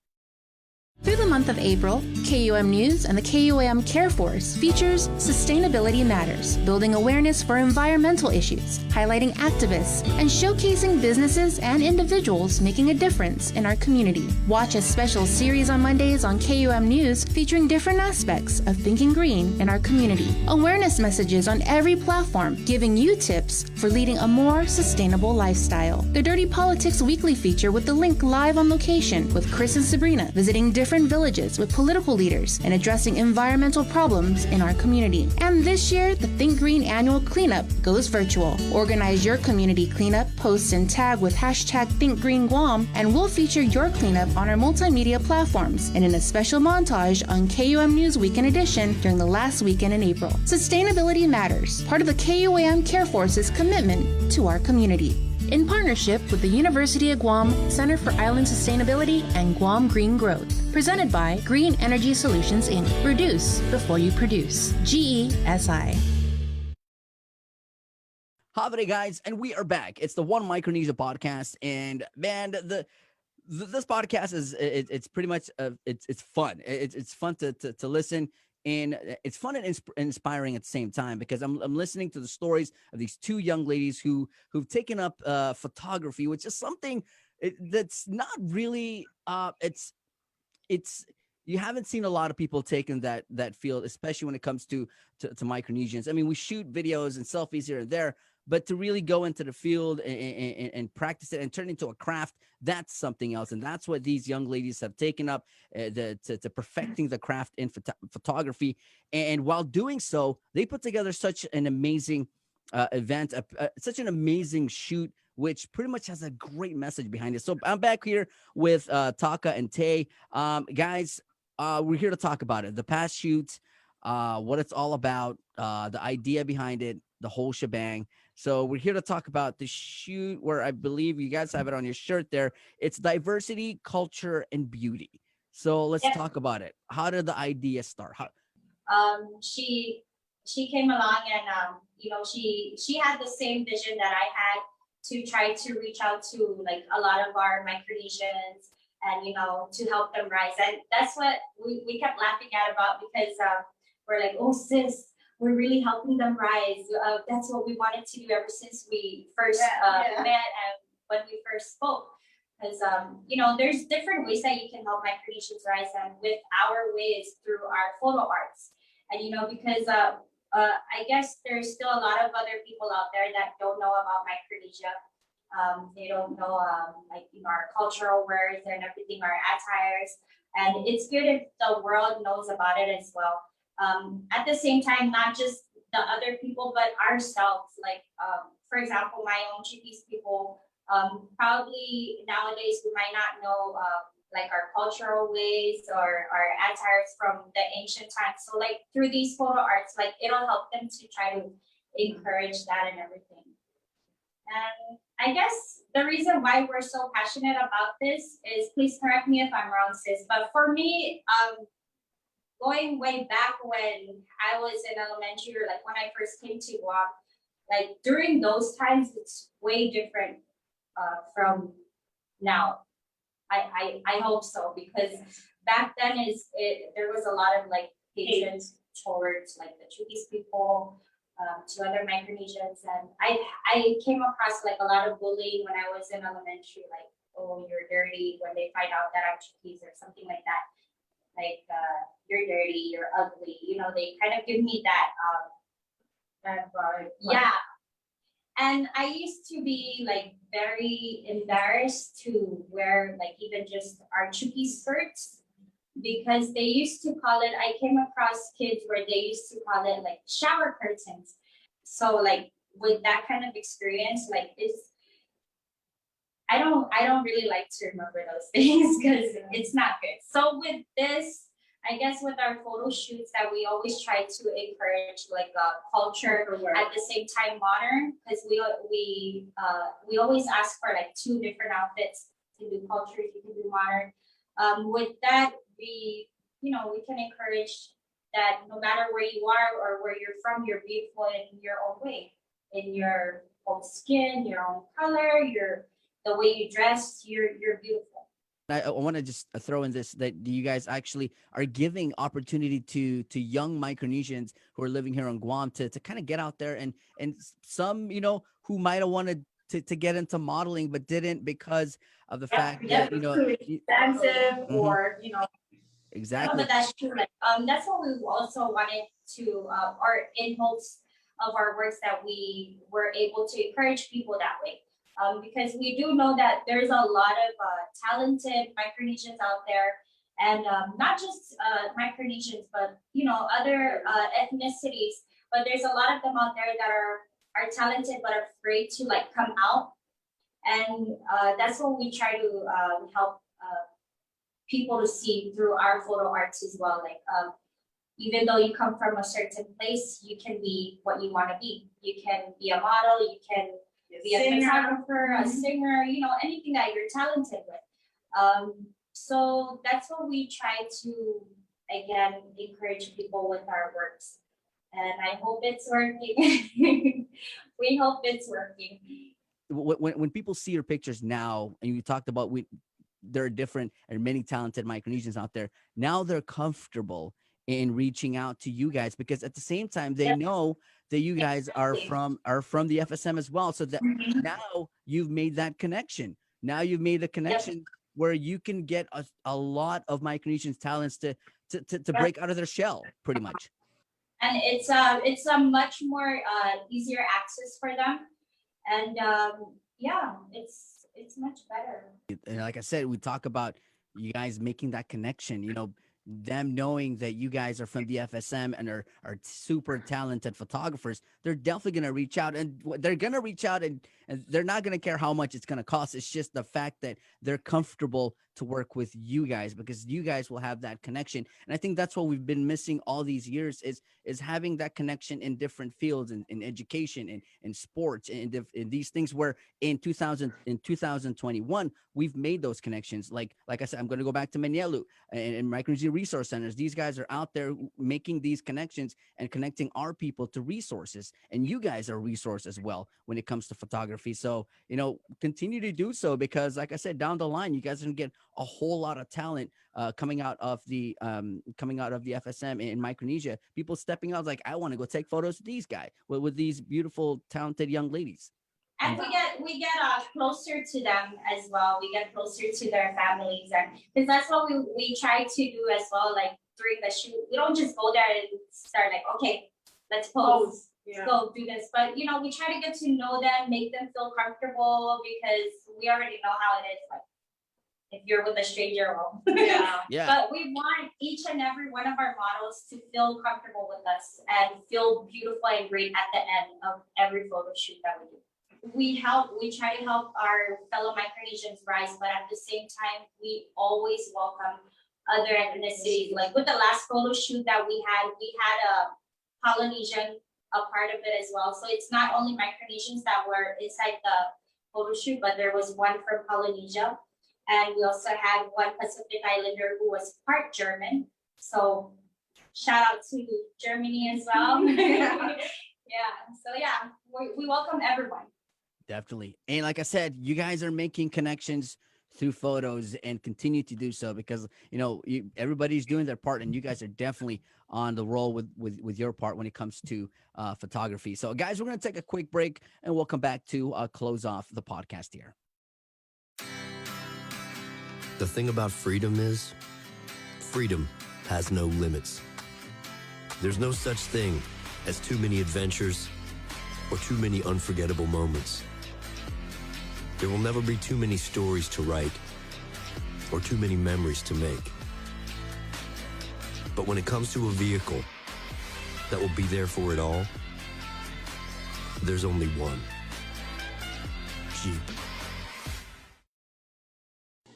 Through the month of April, KUAM News and the KUAM Care Force features Sustainability Matters, building awareness for environmental issues, highlighting activists, and showcasing businesses and individuals making a difference in our community. Watch a special series on Mondays on KUAM News featuring different aspects of thinking green in our community. Awareness messages on every platform, giving you tips for leading a more sustainable lifestyle. The Dirty Politics Weekly feature with the link live on location with Chris and Sabrina, visiting different villages with political leaders and addressing environmental problems in our community. And this year, the Think Green annual cleanup goes virtual. Organize your community cleanup, post and tag with hashtag ThinkGreenGuam, and we'll feature your cleanup on our multimedia platforms and in a special montage on KUAM News Weekend Edition during the last weekend in April. Sustainability Matters, part of the KUAM Care Force's commitment to our community. In partnership with the University of Guam Center for Island Sustainability and Guam Green Growth. Presented by Green Energy Solutions, Inc. Reduce before you produce. GESI. Hi, guys, and we are back. It's the One Micronesia Podcast, and man, this podcast it's pretty much it's fun. It's fun to listen. And it's fun and inspiring at the same time because I'm listening to the stories of these 2 young ladies who've taken up photography, which is something that's not really it's you haven't seen a lot of people taking that field, especially when it comes to Micronesians. I mean, we shoot videos and selfies here and there, but to really go into the field and practice it and turn it into a craft, that's something else. And that's what these young ladies have taken up, to perfecting the craft in photography. And while doing so, they put together such an amazing event, such an amazing shoot, which pretty much has a great message behind it. So I'm back here with Taka and Tay. Guys, we're here to talk about it. The past shoot, what it's all about, the idea behind it, the whole shebang. So we're here to talk about the shoot, where I believe you guys have it on your shirt there. It's diversity, culture, and beauty. So let's talk about it. How did the idea start? She came along and she had the same vision that I had, to try to reach out to like a lot of our Micronesians and to help them rise. And that's what we kept laughing at about, because we're like, oh sis, we're really helping them rise. That's what we wanted to do ever since we first met and when we first spoke. Because there's different ways that you can help Micronesians rise, and with our ways through our photo arts. And because I guess there's still a lot of other people out there that don't know about Micronesia. They don't know our cultural words and everything, our attires. And it's good if the world knows about it as well. At the same time, not just the other people, but ourselves. Like, for example, my own Chickies people, probably nowadays we might not know like our cultural ways or our attires from the ancient times. So like through these photo arts, like it'll help them to try to encourage that and everything. And I guess the reason why we're so passionate about this is, please correct me if I'm wrong, sis, but for me, going way back when I was in elementary, or like when I first came to Guam, like during those times, it's way different from now. I hope so, because back then there was a lot of like patience towards like the Chukis people, to other Micronesians, and I came across like a lot of bullying when I was in elementary, like, oh, you're dirty, when they find out that I'm Chukis or something like that, like you're dirty, you're ugly, they kind of give me that yeah. And I used to be like very embarrassed to wear like even just our Chuki skirts, because they used to call it, I came across kids where they used to call it like shower curtains. So like with that kind of experience, like I don't really like to remember those things, because it's not good. So with this, I guess with our photo shoots, that we always try to encourage like culture at the same time modern, because we always ask for like 2 different outfits. You can do culture, you can do modern. With that, we can encourage that no matter where you are or where you're from, you're beautiful in your own way, in your own skin, your own color, the way you dress, you're beautiful. I want to just throw in this, that you guys actually are giving opportunity to young Micronesians who are living here on Guam to kind of get out there, and some who might have wanted to get into modeling but didn't, because of the fact that too expensive, or exactly. But that's true. Like, that's what we also wanted to, or in hopes of our works, that we were able to encourage people that way. Because we do know that there's a lot of talented Micronesians out there, and not just Micronesians, but other ethnicities. But there's a lot of them out there that are talented but afraid to like come out, and that's what we try to help people to see through our photo arts as well. Like even though you come from a certain place, you can be what you want to be. You can be a model. You can be a photographer, a singer, anything that you're talented with. So that's what we try to, again, encourage people with our works. And I hope it's working. We hope it's working. When people see your pictures now, and you talked about there are different and many talented Micronesians out there, now they're comfortable in reaching out to you guys, because at the same time they know that you guys are from the FSM as well. So that now you've made that connection. Now you've made a connection where you can get a lot of Micronesians' talents to break out of their shell, pretty much. And it's a much more easier access for them, And yeah, it's much better. And like I said, we talk about you guys making that connection, them knowing that you guys are from the FSM and are super talented photographers. They're definitely going to reach out, and they're going to reach out, and they're not going to care how much it's going to cost. It's just the fact that they're comfortable to work with you guys because you guys will have that connection. And I think that's what we've been missing all these years is having that connection in different fields, in education, in sports, in these things where in 2021 we've made those connections. Like I said, I'm going to go back to Manielu and Micronesia Resource Centers. These guys are out there making these connections and connecting our people to resources, and you guys are a resource as well when it comes to photography. So continue to do so, because like I said, down the line you guys are going to get a whole lot of talent coming out of the FSM in Micronesia. People stepping out like, I want to go take photos with these guys, with these beautiful, talented young ladies. And we get closer to them as well. We get closer to their families, and because that's what we try to do as well. Like during the shoot, we don't just go there and start like, okay, let's pose. Yeah. Go do this. But we try to get to know them, make them feel comfortable, because we already know how it is. Like if you're with a stranger, well, Yeah. But we want each and every one of our models to feel comfortable with us and feel beautiful and great at the end of every photo shoot that we do. We try to help our fellow Micronesians rise, but at the same time, we always welcome other ethnicities. Like with the last photo shoot that we had a Polynesian a part of it as well. So it's not only Micronesians that were inside the photo shoot, but there was one from Polynesia. And we also had one Pacific Islander who was part German. So shout out to Germany as well. We welcome everyone. Definitely. And like I said, you guys are making connections through photos and continue to do so, because everybody's doing their part, and you guys are definitely on the roll with your part when it comes to photography. So guys, we're going to take a quick break and we'll come back to close off the podcast here. The thing about freedom is freedom has no limits. There's no such thing as too many adventures or too many unforgettable moments. There will never be too many stories to write or too many memories to make. But when it comes to a vehicle that will be there for it all, there's only one. Jeep.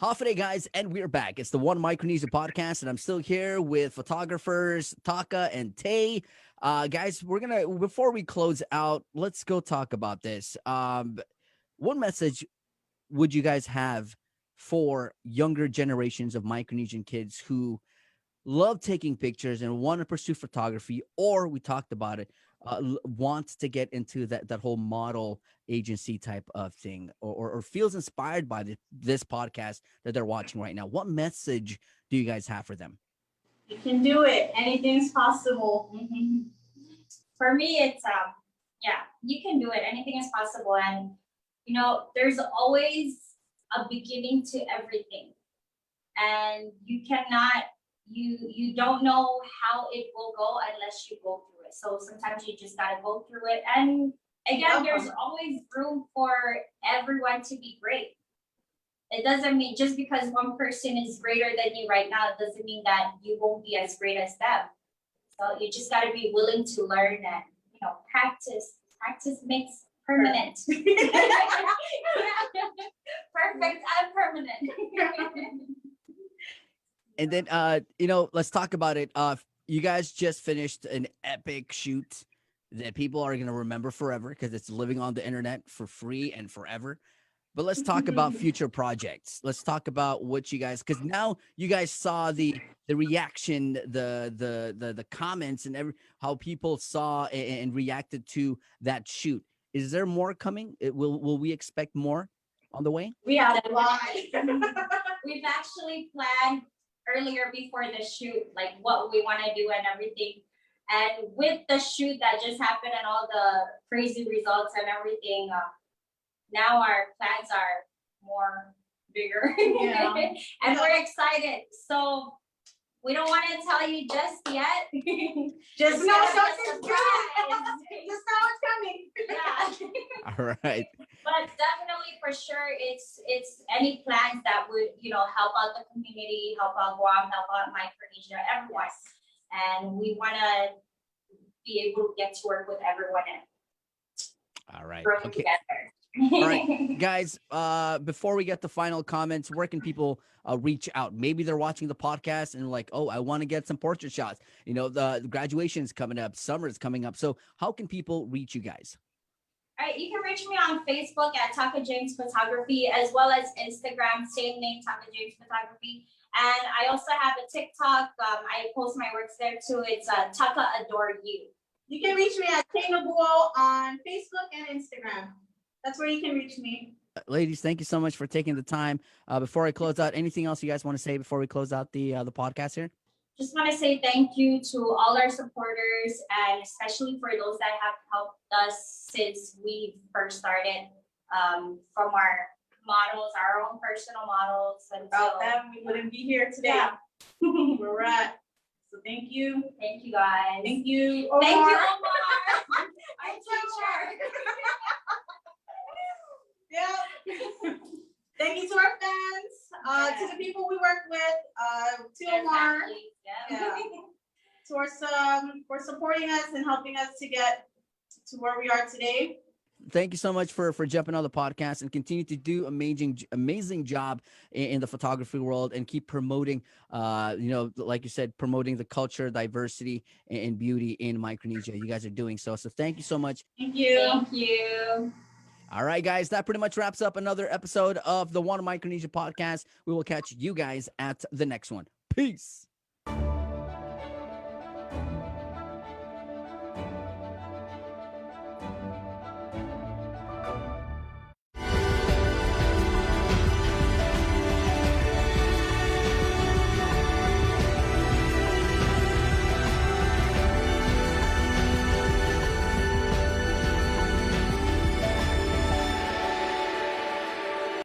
Half a day, guys, and we're back. It's the One Micronesia Podcast, and I'm still here with photographers Taka and Tay. Guys, before we close out, let's go talk about this. What message would you guys have for younger generations of Micronesian kids who love taking pictures and want to pursue photography, or we talked about it, wants to get into that whole model agency type of thing, or feels inspired by this podcast that they're watching right now? What message do you guys have for them? You can do it. Anything's possible. Mm-hmm. For me, it's you can do it. Anything is possible, and there's always a beginning to everything, and you don't know how it will go unless you go through it. So sometimes you just gotta go through it, and again, there's always room for everyone to be great. It doesn't mean just because one person is greater than you right now, it doesn't mean that you won't be as great as them. So you just gotta be willing to learn and practice. Practice makes permanent. Perfect and permanent. And then, let's talk about it. You guys just finished an epic shoot that people are going to remember forever because it's living on the internet for free and forever. But let's talk about future projects. Let's talk about what you guys, because now you guys saw the reaction, the comments, and how people saw and reacted to that shoot. Is there more coming? Will we expect more on the way? We have a lot. We've actually planned earlier before the shoot, like what we want to do and everything. And with the shoot that just happened and all the crazy results and everything, now our plans are more bigger. Yeah. And we're excited. So We don't want to tell you just yet. Just It's know gonna be a something's coming. surprise. Just know it's coming. Yeah. All right. But definitely for sure, it's any plans that would, help out the community, help out Guam, help out Micronesia, everyone. And we want to be able to get to work with everyone and All right. grow Okay. together. All right, guys, before we get to final comments, where can people reach out? Maybe they're watching the podcast and like, oh, I want to get some portrait shots. The graduation is coming up, summer is coming up. So how can people reach you guys? All right, you can reach me on Facebook at Taka James Photography, as well as Instagram, same name, Taka James Photography. And I also have a TikTok. I post my works there too. It's Taka Adore You. You can reach me at Tainabuo on Facebook and Instagram. That's where you can reach me. Ladies, thank you so much for taking the time. Before I close out, anything else you guys want to say before we close out the podcast here? Just want to say thank you to all our supporters, and especially for those that have helped us since we first started, from our models, our own personal models. Without them, we wouldn't be here today. Yeah. Where we're at. So thank you. Thank you, guys. Thank you, Omar. Thank you, Omar. Our teacher. Yeah. Thank you to our fans, to the people we work with, to Omar. Yeah. For supporting us and helping us to get to where we are today. Thank you so much for jumping on the podcast, and continue to do amazing job in the photography world, and keep promoting, like you said, promoting the culture, diversity, and beauty in Micronesia. You guys are doing so. So thank you so much. Thank you. Thank you. All right, guys, that pretty much wraps up another episode of the One Micronesia podcast. We will catch you guys at the next one. Peace.